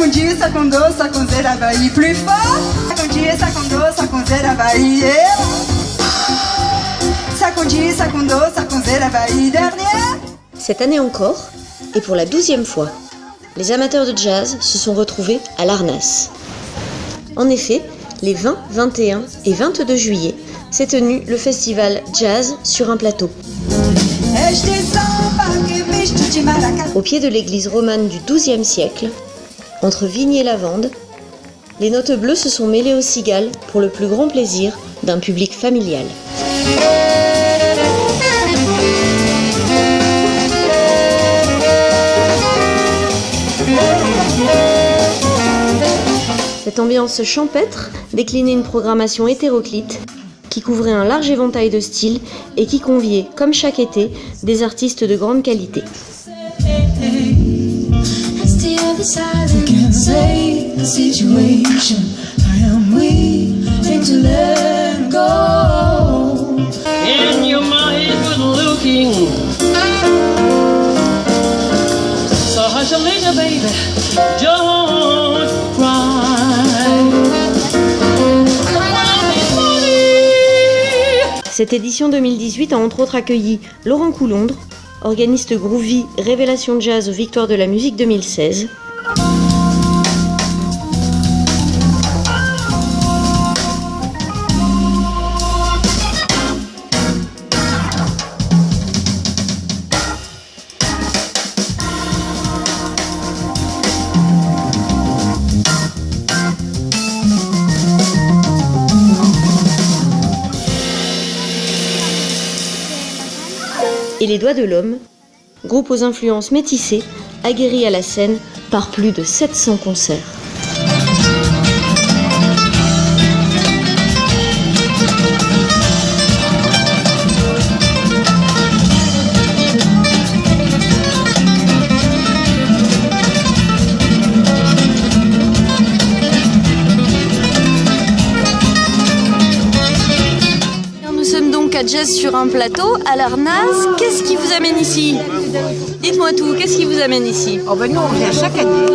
Sacundi, sacundo, sacunzeira vai plus fort. Sacundi, sacundo, sacunzeira vai. Sacundi, sacundo, sacunzeira vai dernière. Cette année encore, et pour la 12e fois, les amateurs de jazz se sont retrouvés à l'Arnas. En effet, les 20, 21 et 22 juillet, s'est tenu le festival Jazz sur un plateau. Au pied de l'église romane du XIIe siècle, entre vigne et lavande, les notes bleues se sont mêlées aux cigales pour le plus grand plaisir d'un public familial. Cette ambiance champêtre déclinait une programmation hétéroclite qui couvrait un large éventail de styles et qui conviait, comme chaque été, des artistes de grande qualité. Cette édition 2018 a entre autres accueilli Laurent Coulondre, organiste groovy Révélation Jazz aux Victoires de la musique 2016. Et les Doigts de l'Homme, groupe aux influences métissées, aguerri à la scène par plus de 700 concerts. À Jazz sur un plateau à l'Arnas. Qu'est-ce qui vous amène ici? Dites-moi tout, qu'est-ce qui vous amène ici? Oh ben nous on vient chaque année.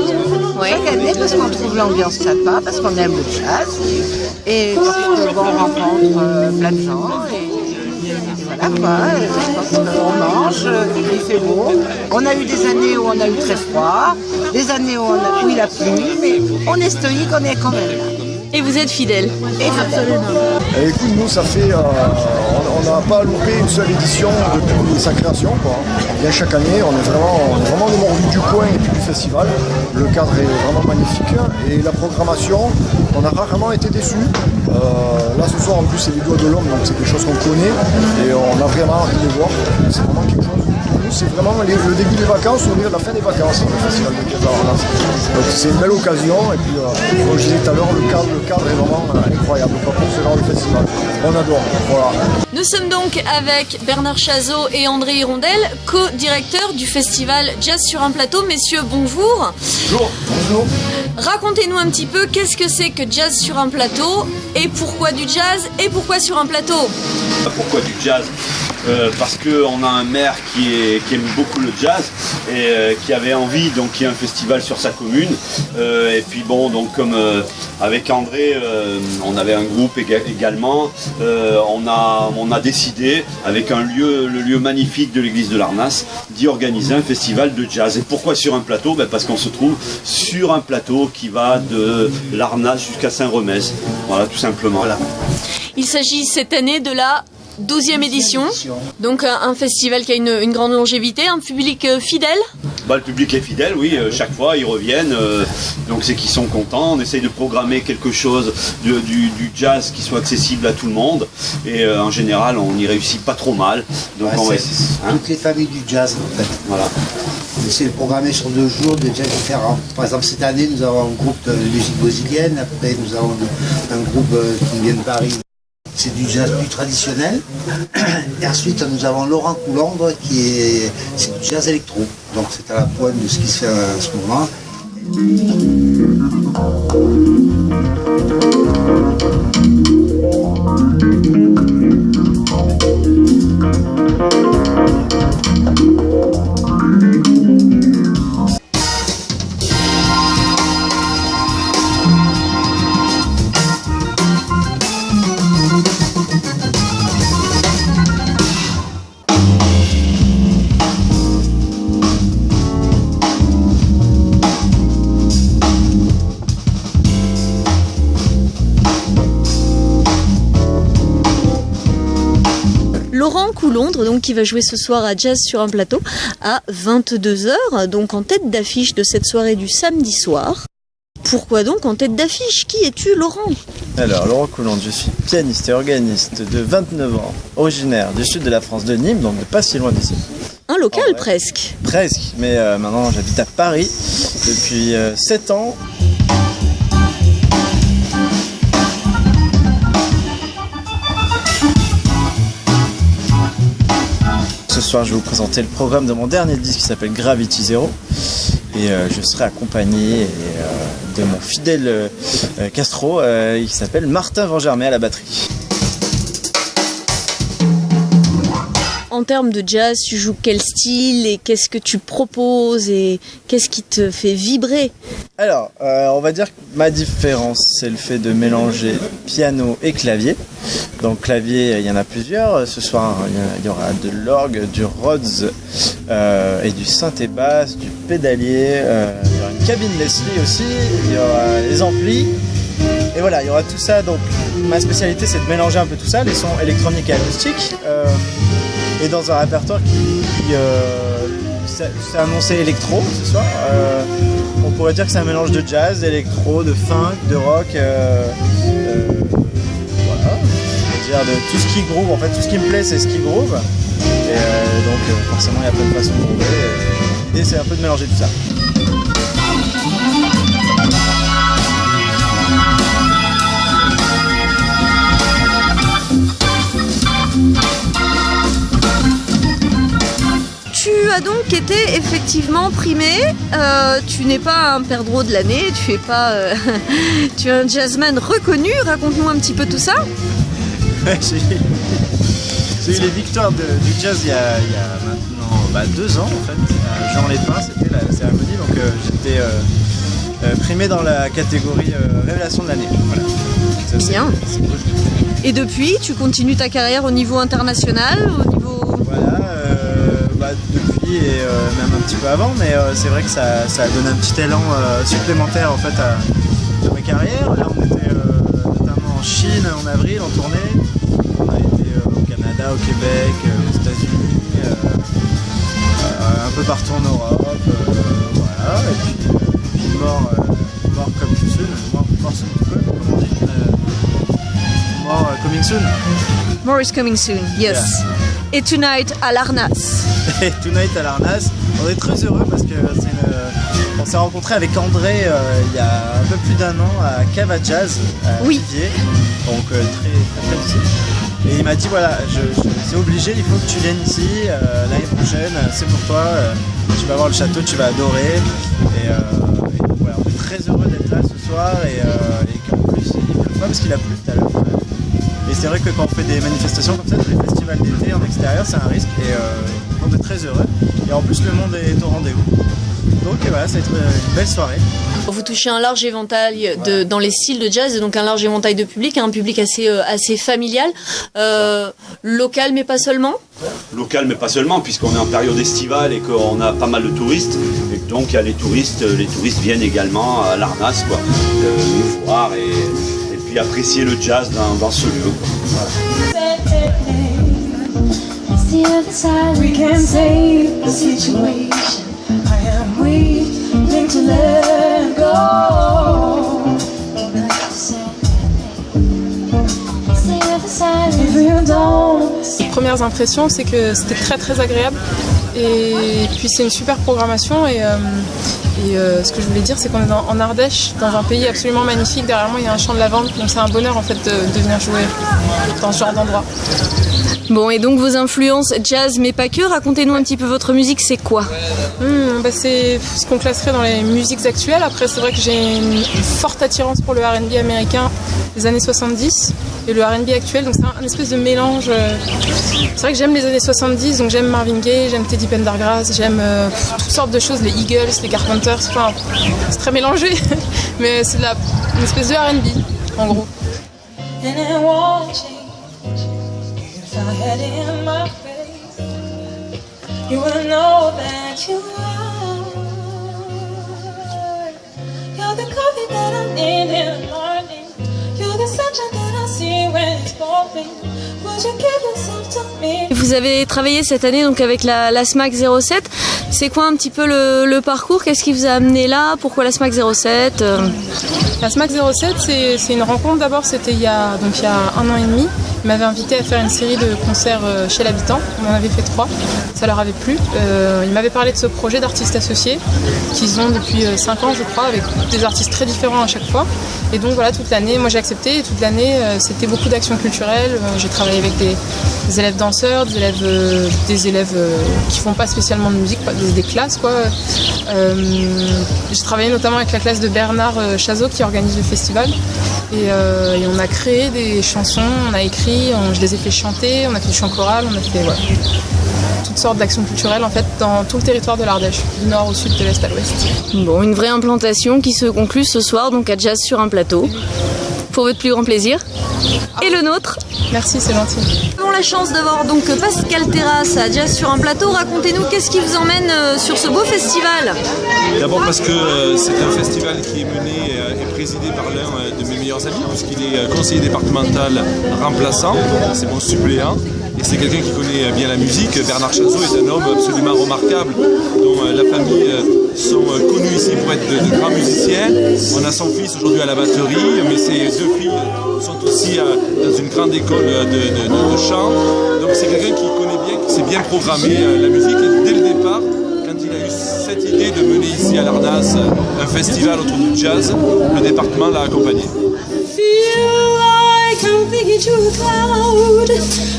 Oui. Chaque année parce qu'on trouve l'ambiance sympa, parce qu'on aime le jazz et parce que bon, on rencontre plein de gens et voilà quoi. On mange, il fait beau. On a eu des années où on a eu très froid, des années où il a plu, mais on est stoïque, on est quand même là. Et vous êtes fidèle? Absolument. Écoute, nous, ça fait. On n'a pas loupé une seule édition depuis sa création, quoi. On vient chaque année, on est vraiment les mordus du coin et puis du festival. Le cadre est vraiment magnifique. Et la programmation, on a rarement été déçus. Là, ce soir, en plus, c'est les Doigts de l'Homme, donc c'est quelque chose qu'on connaît. Et on a vraiment envie de les voir. C'est vraiment quelque chose. Pour nous, c'est vraiment le début des vacances, ou la fin des vacances, le festival de jazz. Donc c'est une belle occasion. Et puis, comme je disais tout à l'heure, le cadre est vraiment incroyable pour ce genre de festival. On adore. Voilà. Nous sommes donc avec Bernard Chazot et André Hirondelle, co-directeurs du festival Jazz sur un plateau. Messieurs, bonjour. Bonjour. Bonjour. Racontez-nous un petit peu qu'est-ce que c'est que Jazz sur un plateau et pourquoi du jazz et pourquoi sur un plateau? Pourquoi du jazz? Parce qu'on a un maire qui aime beaucoup le jazz et qui avait envie, donc qu'il y ait un festival sur sa commune. Et puis bon, donc comme avec André, on avait un groupe également, on a décidé, avec le lieu magnifique de l'église de l'Arnas, d'y organiser un festival de jazz. Et pourquoi sur un plateau? Parce qu'on se trouve sur un plateau qui va de l'Arnas jusqu'à Saint-Remez. Voilà, tout simplement. Voilà. Il s'agit cette année de la 12e édition, donc un festival qui a une grande longévité, un public fidèle. Le public est fidèle, oui, chaque fois ils reviennent, donc c'est qu'ils sont contents. On essaye de programmer quelque chose du jazz qui soit accessible à tout le monde et en général on y réussit pas trop mal. Donc toutes les familles du jazz en fait. Voilà. On essaie de programmer sur 2 jours de jazz différents. Par exemple cette année nous avons un groupe de musique brésilienne, après nous avons un groupe qui vient de Paris. C'est du jazz plus traditionnel. Et ensuite, nous avons Laurent Coulondre c'est du jazz électro. Donc c'est à la pointe de ce qui se fait en ce moment. Laurent Coulondre, donc, qui va jouer ce soir à Jazz sur un plateau à 22h, donc en tête d'affiche de cette soirée du samedi soir. Pourquoi donc en tête d'affiche? Qui es-tu, Laurent? Alors, Laurent Coulondre, je suis pianiste et organiste de 29 ans, originaire du sud de la France, de Nîmes, donc de pas si loin d'ici. Un local presque. Presque, mais maintenant j'habite à Paris depuis 7 ans. Ce soir, je vais vous présenter le programme de mon dernier disque qui s'appelle Gravity Zero. Et je serai accompagné de mon fidèle Castro qui s'appelle Martin Vangermet à la batterie. En termes de jazz, tu joues quel style et qu'est-ce que tu proposes et qu'est-ce qui te fait vibrer? Alors, on va dire que ma différence, c'est le fait de mélanger piano et clavier. Donc clavier, il y en a plusieurs. Ce soir, il y aura de l'orgue, du Rhodes et du synthé basse, du pédalier. Il y aura une cabine Leslie aussi. Il y aura les amplis. Et voilà, il y aura tout ça. Donc ma spécialité, c'est de mélanger un peu tout ça, les sons électroniques et acoustiques. Et dans un répertoire qui s'est annoncé électro ce soir. On pourrait dire que c'est un mélange de jazz, d'électro, de funk, de rock. Voilà. C'est-à-dire de tout ce qui groove. En fait, tout ce qui me plaît, c'est ce qui groove. Et donc forcément, il y a plein de façons de groover. L'idée, c'est un peu de mélanger tout ça. Tu as donc été effectivement primé. Tu n'es pas un perdreau de l'année, tu es pas, tu es un jazzman reconnu. Raconte-nous un petit peu tout ça. J'ai eu les victoires du jazz il y a maintenant 2 ans en fait. À Jean Lépin, c'était la cérémonie, donc j'étais primé dans la catégorie révélation de l'année. Voilà. Ça, bien. C'est cool. Et depuis, tu continues ta carrière au niveau international, au niveau... Voilà, depuis et même un petit peu avant, mais c'est vrai que ça a donné un petit élan supplémentaire en fait à ma carrière. Là, on était notamment en Chine en avril en tournée. On a été au Canada, au Québec, aux États-Unis, un peu partout en Europe. Voilà, et puis mort comme tu sais, mort soon to come, comme on dit. More coming soon. More is coming soon, yes. Yeah. Et tonight à l'Arnas. Et tonight à l'Arnas, on est très heureux parce que on s'est rencontré avec André il y a un peu plus d'1 an à Cava Jazz à Vivier, donc très ici. Et il m'a dit voilà, c'est obligé, il faut que tu viennes ici l'année prochaine, c'est pour toi, tu vas voir le château, tu vas adorer. Et donc voilà, on est très heureux d'être là ce soir et qu'en plus il ne pleut pas parce qu'il a plu tout à l'heure. Et c'est vrai que quand on fait des manifestations comme ça, des festivals d'été en extérieur, c'est un risque et on est très heureux. Et en plus, le monde est au rendez-vous. Donc voilà, ça va être une belle soirée. Vous touchez un large éventail dans les styles de jazz, et donc un large éventail de public, un public assez familial, local mais pas seulement. Local mais pas seulement, puisqu'on est en période estivale et qu'on a pas mal de touristes. Et donc il y a les touristes viennent également à l'Arnas, quoi, nous voir et puis apprécier le jazz dans ce lieu, quoi. Voilà. We can save the situation. I am willing to let go. Les premières impressions, c'est que c'était très très agréable. Et puis c'est une super programmation et ce que je voulais dire, c'est qu'on est en Ardèche, dans un pays absolument magnifique. Derrière moi, il y a un champ de lavande, donc c'est un bonheur en fait de venir jouer dans ce genre d'endroit. Bon, et donc vos influences jazz, mais pas que, racontez-nous un petit peu votre musique, c'est quoi? C'est ce qu'on classerait dans les musiques actuelles. Après, c'est vrai que j'ai une forte attirance pour le R&B américain des années 70 et le R&B actuel, donc c'est un espèce de mélange. C'est vrai que j'aime les années 70, donc j'aime Marvin Gaye, j'aime Teddy Pendergrass, j'aime toutes sortes de choses, les Eagles, les Carpenters, enfin, c'est très mélangé, mais c'est une espèce de R&B, en gros. I had it in my face, you will know that you are. You're the coffee that I need in the morning. You're the sunshine that I see when it's pouring. Vous avez travaillé cette année donc avec la SMAC 07. C'est quoi un petit peu le parcours? Qu'est-ce qui vous a amené là? Pourquoi la SMAC 07? La SMAC 07, c'est une rencontre. D'abord, c'était il y a 1 an et demi. Ils m'avaient invité à faire une série de concerts chez l'habitant. On en avait fait 3. Ça leur avait plu. Ils m'avaient parlé de ce projet d'artistes associés qu'ils ont depuis 5 ans, je crois, avec des artistes très différents à chaque fois. Et donc voilà, toute l'année, moi j'ai accepté. Et toute l'année, c'était beaucoup d'actions culturelles. J'ai travaillé avec des élèves danseurs, des élèves qui font pas spécialement de musique, des classes quoi. J'ai travaillé notamment avec la classe de Bernard Chazot qui organise le festival. Et on a créé des chansons, on a écrit, je les ai fait chanter, on a fait du chant choral, on a fait toutes sortes d'actions culturelles en fait dans tout le territoire de l'Ardèche, du nord au sud, de l'est à l'ouest. Bon, une vraie implantation qui se conclut ce soir donc à Jazz sur un plateau. Pour votre plus grand plaisir. Et le nôtre. Merci, c'est gentil. Nous avons la chance d'avoir donc Pascal Terrasse à Jazz sur un plateau. Racontez-nous qu'est-ce qui vous emmène sur ce beau festival. D'abord parce que c'est un festival qui est mené et présidé par l'un de mes meilleurs amis, puisqu'il est conseiller départemental remplaçant, c'est mon suppléant. Et c'est quelqu'un qui connaît bien la musique. Bernard Chazot est un homme absolument remarquable, dont la famille sont connus ici pour être de grands musiciens. On a son fils aujourd'hui à la batterie, mais ses 2 filles sont aussi dans une grande école de chant. Donc c'est quelqu'un qui connaît bien, qui sait bien programmer la musique. Et dès le départ, quand il a eu cette idée de mener ici à l'Arnas un festival autour du jazz, le département l'a accompagné. I'm thinking to a cloud.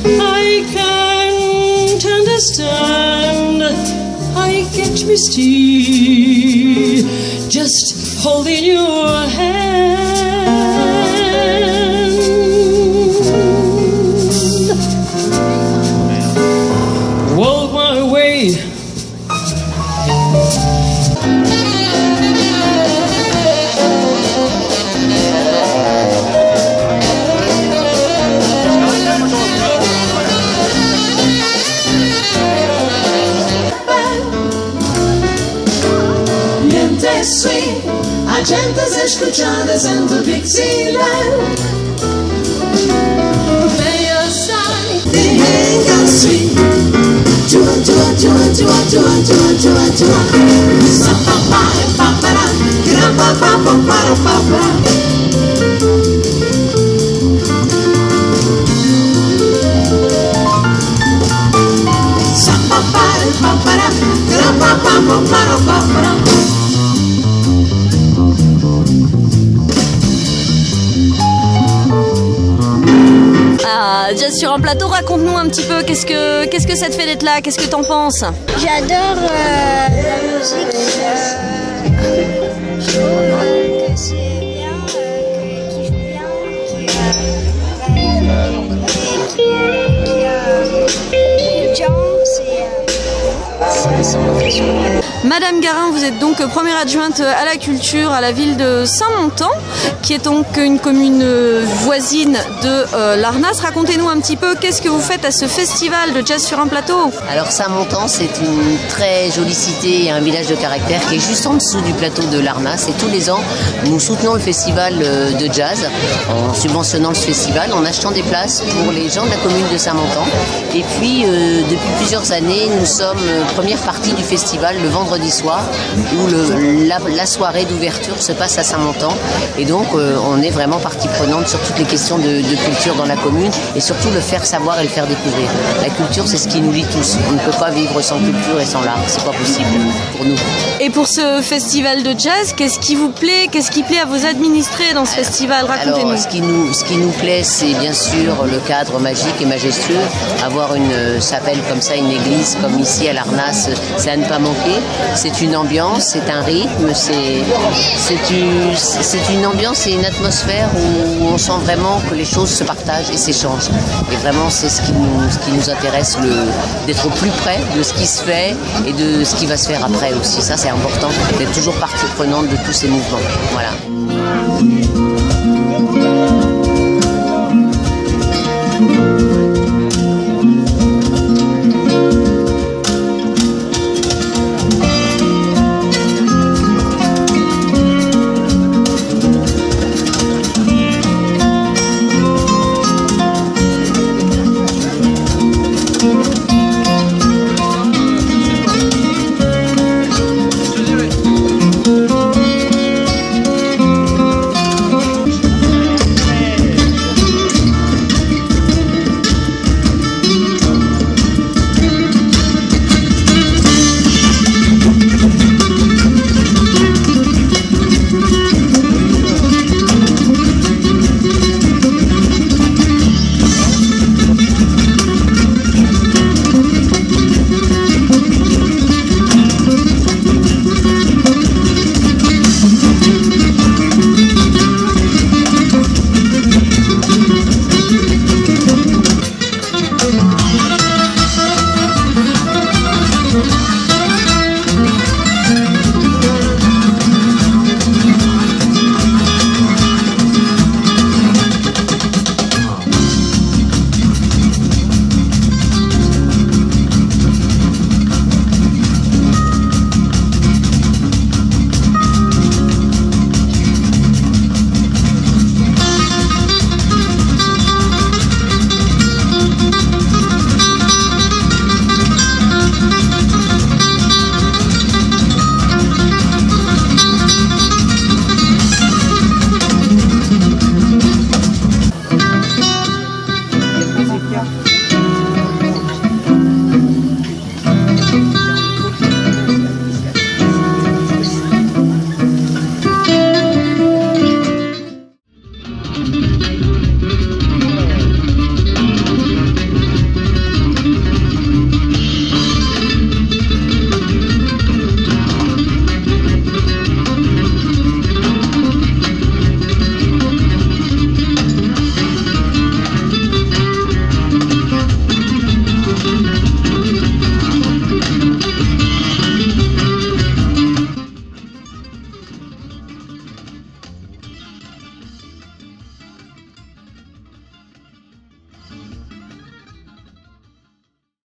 I can't understand. I get misty just holding your hand. Walk my way. Sweet, agentas escuchadas en tu Dixieland. Venga sweet, chua chua chua chua chua chua chua chua. Sa pa pa pa para, gra pa pa pa para pa pa. Sa pa pa pa para, gra pa pa pa para pa para. Jazz sur un plateau, raconte-nous un petit peu, qu'est-ce que ça te fait d'être là, qu'est-ce que t'en penses? J'adore la musique, je trouve que c'est bien, qu'il joue bien, qu'il y a beaucoup de gens, c'est impressionnant. Madame Garin, vous êtes donc première adjointe à la culture à la ville de Saint-Montan, qui est donc une commune voisine de l'Arnas. Racontez-nous un petit peu, qu'est-ce que vous faites à ce festival de jazz sur un plateau? Alors Saint-Montan, c'est une très jolie cité et un village de caractère qui est juste en dessous du plateau de l'Arnas. Et tous les ans, nous soutenons le festival de jazz en subventionnant ce festival, en achetant des places pour les gens de la commune de Saint-Montan. Et puis, depuis plusieurs années, nous sommes première partie du festival le vendredi soir où la soirée d'ouverture se passe à Saint-Montan et donc on est vraiment partie prenante sur toutes les questions de culture dans la commune et surtout le faire savoir et le faire découvrir. La culture, c'est ce qui nous lie tous. On ne peut pas vivre sans culture et sans l'art, c'est pas possible pour nous. Et pour ce festival de jazz, qu'est-ce qui vous plaît? Qu'est-ce qui plaît à vos administrés dans ce festival? Racontez-nous. Alors, ce qui nous plaît, c'est bien sûr le cadre magique et majestueux. Avoir une chapelle comme ça, une église comme ici à l'Arnas, c'est à ne pas manquer. C'est une ambiance, c'est un rythme, c'est une ambiance et une atmosphère où on sent vraiment que les choses se partagent et s'échangent. Et vraiment, c'est ce qui nous intéresse, d'être au plus près de ce qui se fait et de ce qui va se faire après aussi. Ça, c'est important, d'être toujours partie prenante de tous ces mouvements. Voilà.